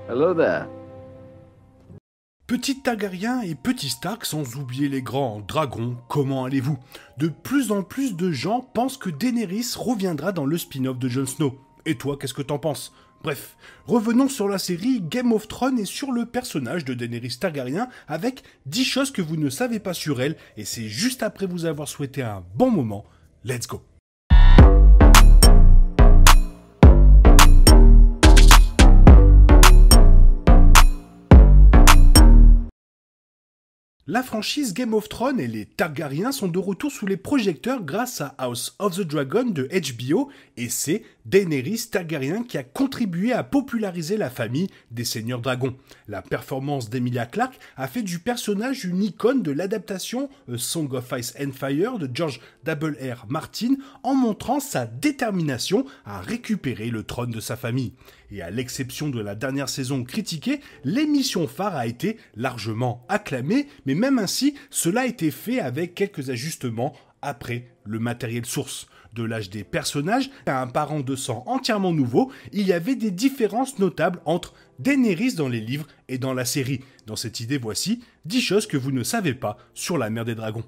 Hello there. Petit Targaryen et petit Stark, sans oublier les grands dragons, comment allez-vous? De plus en plus de gens pensent que Daenerys reviendra dans le spin-off de Jon Snow. Et toi, qu'est-ce que t'en penses? Bref, revenons sur la série Game of Thrones et sur le personnage de Daenerys Targaryen avec 10 choses que vous ne savez pas sur elle, et c'est juste après vous avoir souhaité un bon moment. Let's go! La franchise Game of Thrones et les Targaryens sont de retour sous les projecteurs grâce à House of the Dragon de HBO, et c'est Daenerys Targaryen qui a contribué à populariser la famille des Seigneurs Dragons. La performance d'Emilia Clarke a fait du personnage une icône de l'adaptation A Song of Ice and Fire de George R.R. Martin en montrant sa détermination à récupérer le trône de sa famille. Et à l'exception de la dernière saison critiquée, l'émission phare a été largement acclamée, mais même ainsi, cela a été fait avec quelques ajustements après le matériel source. De l'âge des personnages à un parent de sang entièrement nouveau, il y avait des différences notables entre Daenerys dans les livres et dans la série. Dans cette idée, voici 10 choses que vous ne savez pas sur la mer des dragons.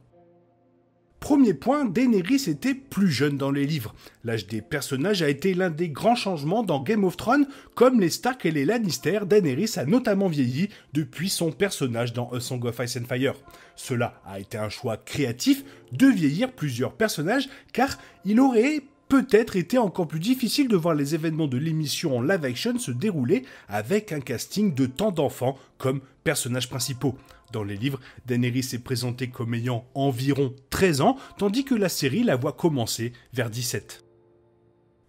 Premier point, Daenerys était plus jeune dans les livres. L'âge des personnages a été l'un des grands changements dans Game of Thrones, comme les Stark et les Lannister. Daenerys a notamment vieilli depuis son personnage dans A Song of Ice and Fire. Cela a été un choix créatif de vieillir plusieurs personnages, car il aurait peut-être été encore plus difficile de voir les événements de l'émission en live action se dérouler avec un casting de tant d'enfants comme personnages principaux. Dans les livres, Daenerys est présentée comme ayant environ 13 ans, tandis que la série la voit commencer vers 17.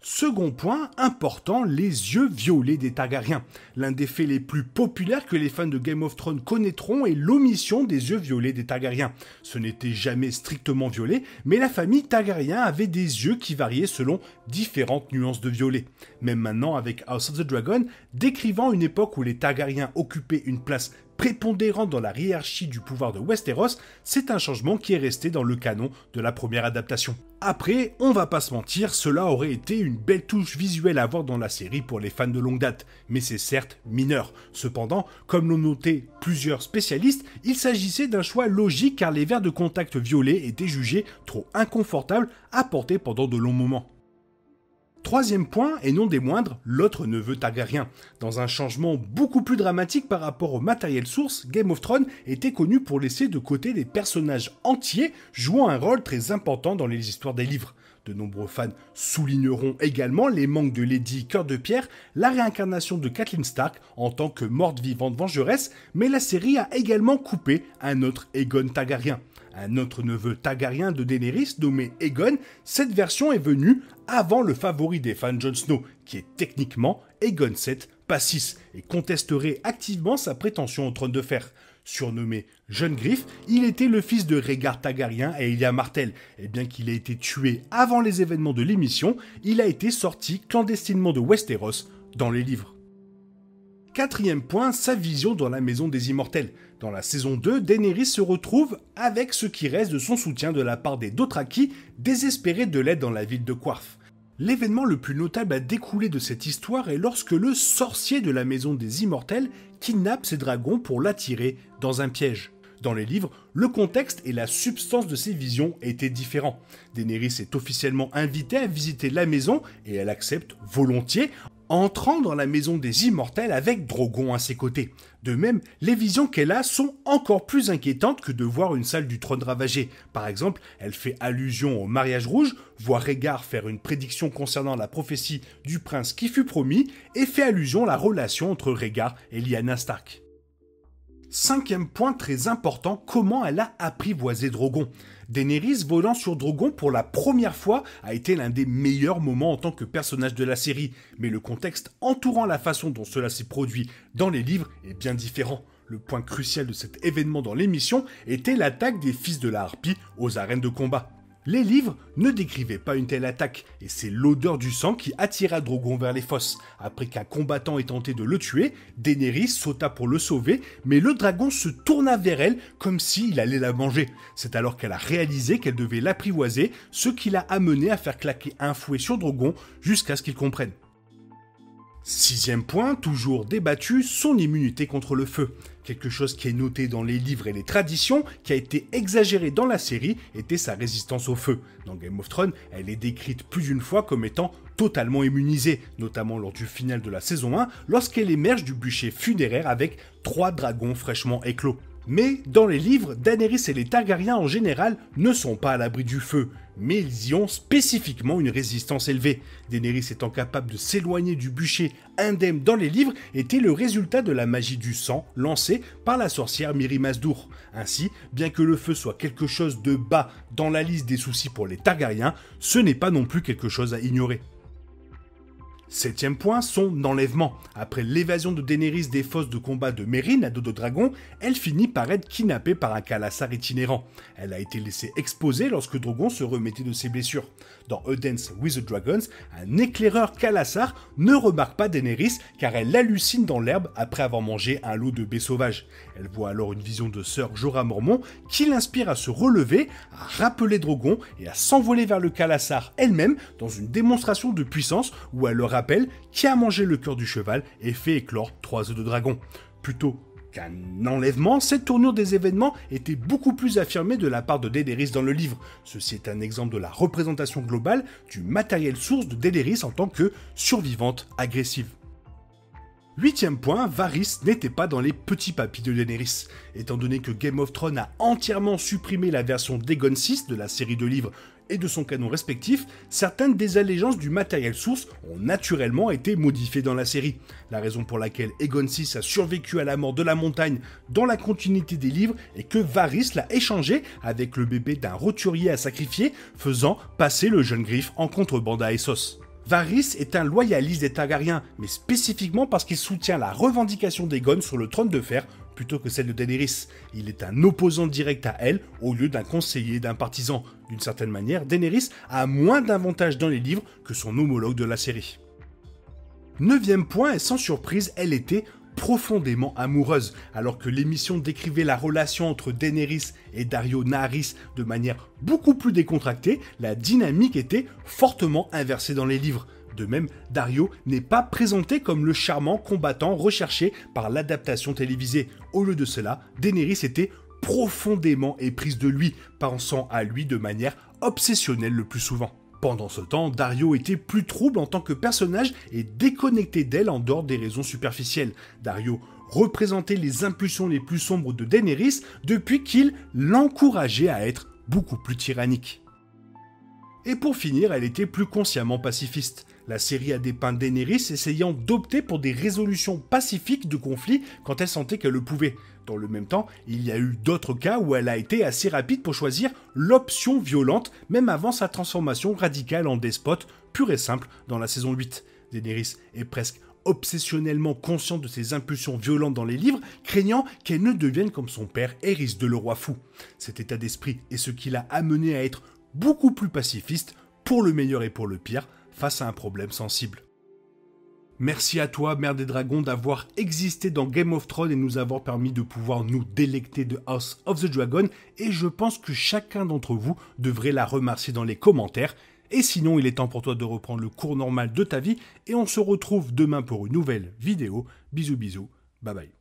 Second point important, les yeux violets des Targaryens. L'un des faits les plus populaires que les fans de Game of Thrones connaîtront est l'omission des yeux violets des Targaryens. Ce n'était jamais strictement violet, mais la famille Targaryen avait des yeux qui variaient selon différentes nuances de violet. Même maintenant avec House of the Dragon, décrivant une époque où les Targaryens occupaient une place prépondérante dans la hiérarchie du pouvoir de Westeros, c'est un changement qui est resté dans le canon de la première adaptation. Après, on va pas se mentir, cela aurait été une belle touche visuelle à voir dans la série pour les fans de longue date, mais c'est certes mineur. Cependant, comme l'ont noté plusieurs spécialistes, il s'agissait d'un choix logique car les verres de contact violets étaient jugés trop inconfortables à porter pendant de longs moments. Troisième point, et non des moindres, l'autre neveu Targaryen. Dans un changement beaucoup plus dramatique par rapport au matériel source, Game of Thrones était connu pour laisser de côté des personnages entiers jouant un rôle très important dans les histoires des livres. De nombreux fans souligneront également les manques de Lady Cœur de Pierre, la réincarnation de Catelyn Stark en tant que morte vivante vengeresse, mais la série a également coupé un autre Aegon Targaryen. Un autre neveu Targaryen de Daenerys nommé Aegon, cette version est venue avant le favori des fans Jon Snow, qui est techniquement Aegon VII, pas 6, et contesterait activement sa prétention au trône de fer. Surnommé Jeune Griffe, il était le fils de Rhaegar Targaryen et Elia Martell, et bien qu'il ait été tué avant les événements de l'émission, il a été sorti clandestinement de Westeros dans les livres. Quatrième point, sa vision dans la Maison des Immortels. Dans la saison 2, Daenerys se retrouve avec ce qui reste de son soutien de la part des Dothraki, désespérés de l'aide dans la ville de Qarth. L'événement le plus notable à découler de cette histoire est lorsque le sorcier de la Maison des Immortels kidnappe ses dragons pour l'attirer dans un piège. Dans les livres, le contexte et la substance de ces visions étaient différents. Daenerys est officiellement invitée à visiter la maison et elle accepte volontiers, entrant dans la maison des immortels avec Drogon à ses côtés. De même, les visions qu'elle a sont encore plus inquiétantes que de voir une salle du trône ravagée. Par exemple, elle fait allusion au mariage rouge, voit Rhaegar faire une prédiction concernant la prophétie du prince qui fut promis, et fait allusion à la relation entre Rhaegar et Lyanna Stark. Cinquième point très important, comment elle a apprivoisé Drogon. Daenerys volant sur Drogon pour la première fois a été l'un des meilleurs moments en tant que personnage de la série, mais le contexte entourant la façon dont cela s'est produit dans les livres est bien différent. Le point crucial de cet événement dans l'émission était l'attaque des fils de la Harpie aux arènes de combat. Les livres ne décrivaient pas une telle attaque, et c'est l'odeur du sang qui attira Drogon vers les fosses. Après qu'un combattant ait tenté de le tuer, Daenerys sauta pour le sauver, mais le dragon se tourna vers elle comme s'il allait la manger. C'est alors qu'elle a réalisé qu'elle devait l'apprivoiser, ce qui l'a amené à faire claquer un fouet sur Drogon jusqu'à ce qu'il comprenne. Sixième point, toujours débattu, son immunité contre le feu. Quelque chose qui est noté dans les livres et les traditions, qui a été exagéré dans la série, était sa résistance au feu. Dans Game of Thrones, elle est décrite plus d'une fois comme étant totalement immunisée, notamment lors du final de la saison 1, lorsqu'elle émerge du bûcher funéraire avec 3 dragons fraîchement éclos. Mais dans les livres, Daenerys et les Targaryens en général ne sont pas à l'abri du feu, mais ils y ont spécifiquement une résistance élevée. Daenerys étant capable de s'éloigner du bûcher indemne dans les livres était le résultat de la magie du sang lancée par la sorcière Mirri Maz Duur. Ainsi, bien que le feu soit quelque chose de bas dans la liste des soucis pour les Targaryens, ce n'est pas non plus quelque chose à ignorer. Septième point, son enlèvement. Après l'évasion de Daenerys des fosses de combat de Meereen à dos de dragon, elle finit par être kidnappée par un Khalasar itinérant. Elle a été laissée exposée lorsque Drogon se remettait de ses blessures. Dans A Dance with the Dragons, un éclaireur Khalasar ne remarque pas Daenerys car elle hallucine dans l'herbe après avoir mangé un lot de baies sauvages. Elle voit alors une vision de sœur Jorah Mormont qui l'inspire à se relever, à rappeler Drogon et à s'envoler vers le Khalasar elle-même dans une démonstration de puissance où elle leur rappelle qui a mangé le cœur du cheval et fait éclore 3 œufs de dragon. Plutôt qu'un enlèvement, cette tournure des événements était beaucoup plus affirmée de la part de Daenerys dans le livre. Ceci est un exemple de la représentation globale du matériel source de Daenerys en tant que survivante agressive. Huitième point, Varys n'était pas dans les petits papiers de Daenerys. Étant donné que Game of Thrones a entièrement supprimé la version d'Aegon VI de la série de livres et de son canon respectif, certaines des allégeances du matériel source ont naturellement été modifiées dans la série. La raison pour laquelle Aegon VI a survécu à la mort de la montagne dans la continuité des livres est que Varys l'a échangé avec le bébé d'un roturier à sacrifier, faisant passer le jeune Griff en contrebande à Essos. Varys est un loyaliste des Targaryens, mais spécifiquement parce qu'il soutient la revendication d'Aegon sur le trône de fer plutôt que celle de Daenerys. Il est un opposant direct à elle au lieu d'un conseiller et d'un partisan. D'une certaine manière, Daenerys a moins d'avantages dans les livres que son homologue de la série. Neuvième point, et sans surprise, elle était profondément amoureuse. Alors que l'émission décrivait la relation entre Daenerys et Daario Naharis de manière beaucoup plus décontractée, la dynamique était fortement inversée dans les livres. De même, Daario n'est pas présenté comme le charmant combattant recherché par l'adaptation télévisée. Au lieu de cela, Daenerys était profondément éprise de lui, pensant à lui de manière obsessionnelle le plus souvent. Pendant ce temps, Daario était plus trouble en tant que personnage et déconnecté d'elle en dehors des raisons superficielles. Daario représentait les impulsions les plus sombres de Daenerys depuis qu'il l'encourageait à être beaucoup plus tyrannique. Et pour finir, elle était plus consciemment pacifiste. La série a dépeint Daenerys essayant d'opter pour des résolutions pacifiques de conflits quand elle sentait qu'elle le pouvait. Dans le même temps, il y a eu d'autres cas où elle a été assez rapide pour choisir l'option violente, même avant sa transformation radicale en despote, pure et simple, dans la saison 8. Daenerys est presque obsessionnellement consciente de ses impulsions violentes dans les livres, craignant qu'elle ne devienne comme son père Aerys de le roi fou. Cet état d'esprit est ce qui l'a amené à être beaucoup plus pacifiste, pour le meilleur et pour le pire, face à un problème sensible. Merci à toi, Mère des Dragons, d'avoir existé dans Game of Thrones et nous avoir permis de pouvoir nous délecter de House of the Dragon, et je pense que chacun d'entre vous devrait la remercier dans les commentaires. Et sinon, il est temps pour toi de reprendre le cours normal de ta vie, et on se retrouve demain pour une nouvelle vidéo. Bisous bisous, bye bye.